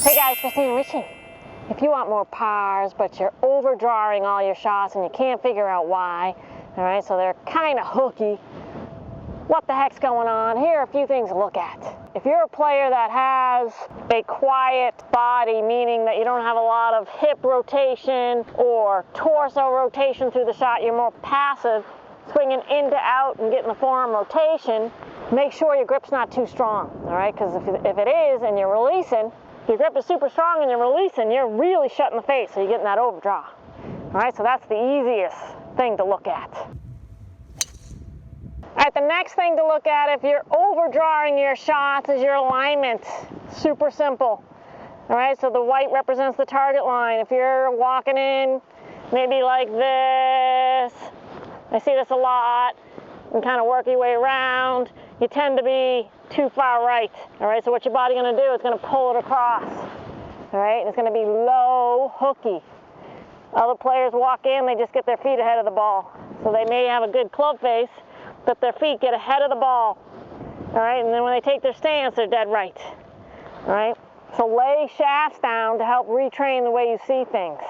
Hey guys, Christina Ricci. If you want more pars, but you're overdrawing all your shots and you can't figure out why, all right, so they're kind of hooky, what the heck's going on? Here are a few things to look at. If you're a player that has a quiet body, meaning that you don't have a lot of hip rotation or torso rotation through the shot, you're more passive, swinging in to out and getting the forearm rotation, make sure your grip's not too strong, all right? Because if it is and you're releasing, if your grip is super strong and you're releasing, you're really shutting the face, so you're getting that overdraw. All right, so that's the easiest thing to look at. All right, the next thing to look at if you're overdrawing your shots is your alignment. Super simple. All right, so the white represents the target line. If you're walking in, maybe like this, I see this a lot, and kind of work your way around, you tend to be too far right. All right, so what your body's gonna do is gonna pull it across. All right, and it's gonna be low, hooky. Other players walk in, they just get their feet ahead of the ball. So they may have a good club face, but their feet get ahead of the ball. All right, and then when they take their stance, they're dead right. All right, so lay shafts down to help retrain the way you see things.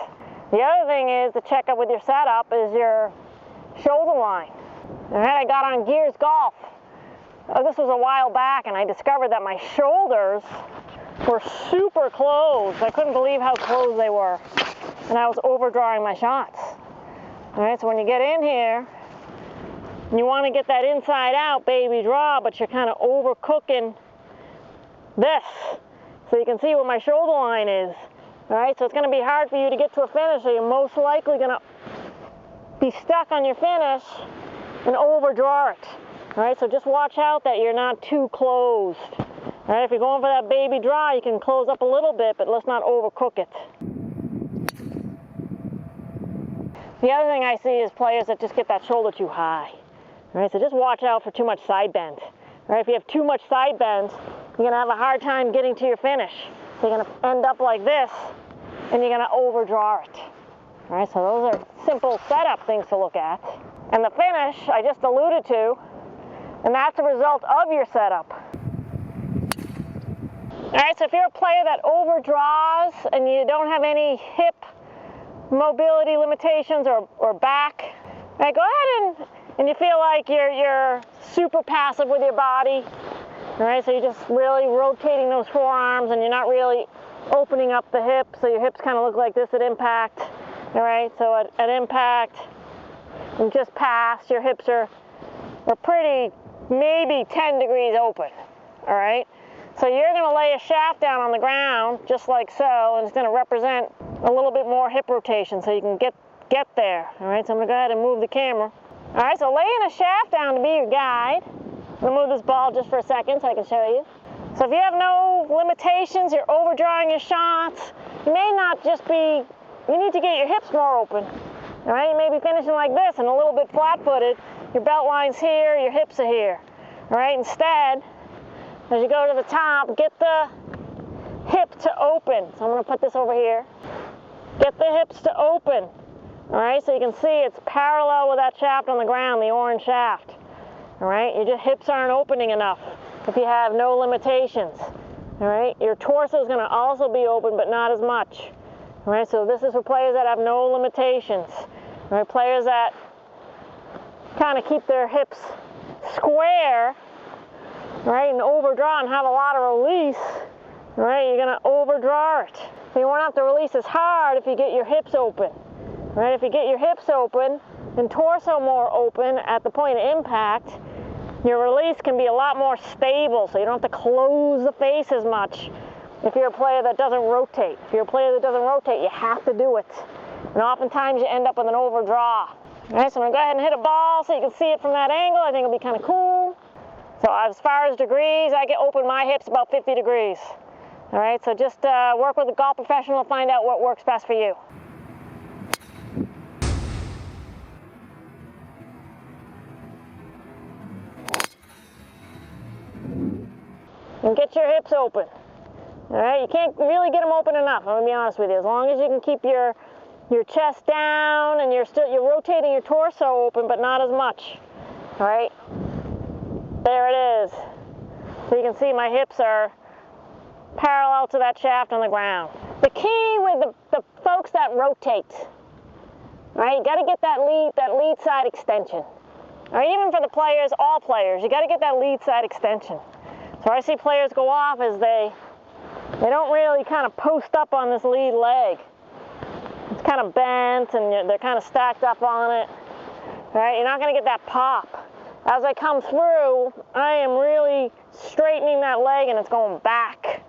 The other thing is to check up with your setup is your shoulder line. All right, I got on Gears Golf. This was a while back, and I discovered that my shoulders were super closed. I couldn't believe how closed they were, and I was overdrawing my shots. All right, so when you get in here, you want to get that inside out baby draw, but you're kind of overcooking this. So you can see where my shoulder line is. All right, so it's going to be hard for you to get to a finish, so you're most likely going to be stuck on your finish and overdraw it. All right, so just watch out that you're not too closed. All right, if you're going for that baby draw, you can close up a little bit, but let's not overcook it. The other thing I see is players that just get that shoulder too high. All right, so just watch out for too much side bend. All right, if you have too much side bend, you're gonna have a hard time getting to your finish. So you're gonna end up like this, and you're gonna overdraw it. All right, so those are simple setup things to look at. And the finish, I just alluded to, and that's a result of your setup. All right, so if you're a player that overdraws and you don't have any hip mobility limitations or back, all right, go ahead and you feel like you're super passive with your body. All right, so you're just really rotating those forearms and you're not really opening up the hips, so your hips kind of look like this at impact. All right, so at impact and just past, your hips are pretty, maybe 10 degrees open. All right, so you're going to lay a shaft down on the ground just like so, and it's going to represent a little bit more hip rotation so you can get there. All right, so I'm going to go ahead and move the camera. All right, so laying a shaft down to be your guide. I'm going to move this ball just for a second so I can show you. So if you have no limitations, you're overdrawing your shots, you may not just be, you need to get your hips more open. All right, you may be finishing like this and a little bit flat-footed. Your belt line's here, your hips are here. All right, instead, as you go to the top, get the hip to open. So I'm going to put this over here. Get the hips to open. All right, so you can see it's parallel with that shaft on the ground, the orange shaft. All right, your hips aren't opening enough if you have no limitations. All right, your torso is going to also be open, but not as much. All right, so this is for players that have no limitations. All right, players that kind of keep their hips square, right, and overdraw and have a lot of release, right, you're going to overdraw it. So you won't have to release as hard if you get your hips open. Right, if you get your hips open and torso more open at the point of impact, your release can be a lot more stable, so you don't have to close the face as much if you're a player that doesn't rotate. If you're a player that doesn't rotate, you have to do it. And oftentimes you end up with an overdraw. All right, so I'm going to go ahead and hit a ball so you can see it from that angle. I think it'll be kind of cool. So as far as degrees, I get open my hips about 50 degrees. All right, so just work with a golf professional to find out what works best for you. And get your hips open. All right, you can't really get them open enough, I'm going to be honest with you. As long as you can keep your chest down and you're rotating your torso open, but not as much. All right, there it is. So you can see my hips are parallel to that shaft on the ground. The key with the folks that rotate, right? You got to get that lead side extension. Or even for the players, all players, you got to get that lead side extension. So I see players go off as they don't really kind of post up on this lead leg. It's kind of bent and they're kind of stacked up on it. Right? You're not going to get that pop. As I come through, I am really straightening that leg and it's going back.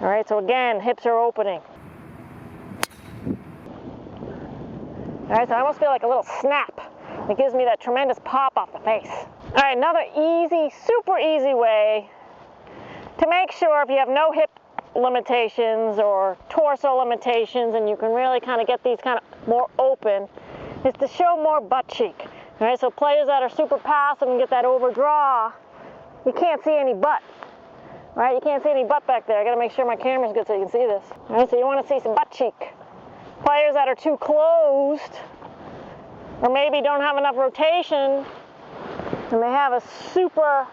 All right, so again, hips are opening. All right, so I almost feel like a little snap. It gives me that tremendous pop off the face. All right, another easy, super easy way to make sure if you have no hip limitations or torso limitations and you can really kind of get these kind of more open is to show more butt cheek. All right, so players that are super passive and get that overdraw, you can't see any butt. All right, you can't see any butt back there. I gotta make sure my camera's good so you can see this. All right, so you wanna see some butt cheek. Players that are too closed or maybe don't have enough rotation and they have a super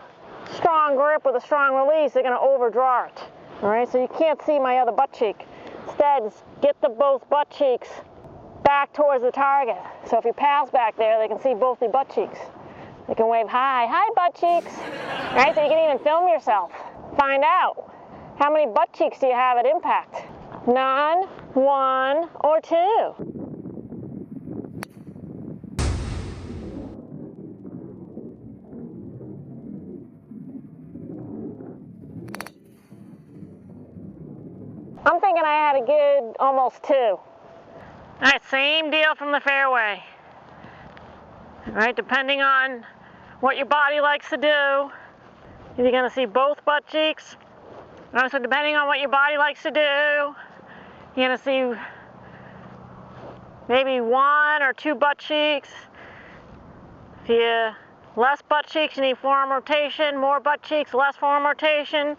strong grip with a strong release, they're gonna overdraw it. All right, so you can't see my other butt cheek. Instead, get the both butt cheeks back towards the target. So if you pass back there, they can see both the butt cheeks. They can wave hi, hi butt cheeks. All right, so you can even film yourself. Find out how many butt cheeks do you have at impact? None, one, or two. I'm thinking I had a good almost two. All right, same deal from the fairway. All right, depending on what your body likes to do, you're gonna see both butt cheeks. All right, so depending on what your body likes to do, you're gonna see maybe one or two butt cheeks. If you less butt cheeks, you need forearm rotation. More butt cheeks, less forearm rotation.